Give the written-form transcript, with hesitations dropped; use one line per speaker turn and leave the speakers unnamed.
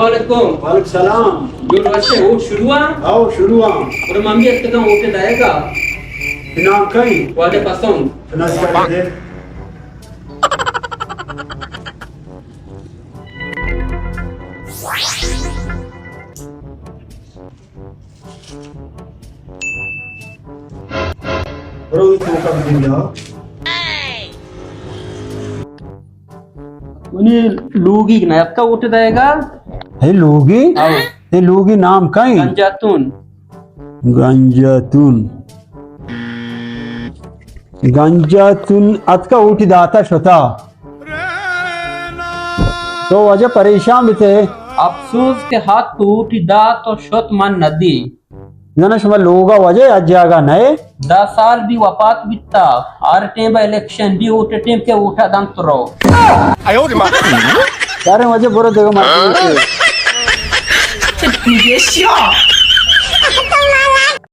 Assalamualaikum.
Waalaikumsalam.
Dulu asyik शुरू
आओ शुरू आ
udah mami at kang oke dayaga.
नाम कहीं
Wada pasong.
नमस्कार दे रोहित को कब दिया
Ini lugi na at ka oke dayaga.
है लोगी
Aw.
ये लोगी नाम कहीं
Ganjatun.
गंजातून गंजातून अत का उठी दाता शोता तो वजह परेशान भी थे
अफसोस के हाथ टूटी दात और शत मन नदी
जना शमा लोगा वजह आज जागा नए
10 साल भी वफात बिता हर टेम इलेक्शन भी उठे टेम के उठा दंत रो
यार वजह बुरा जगह मार
你别笑。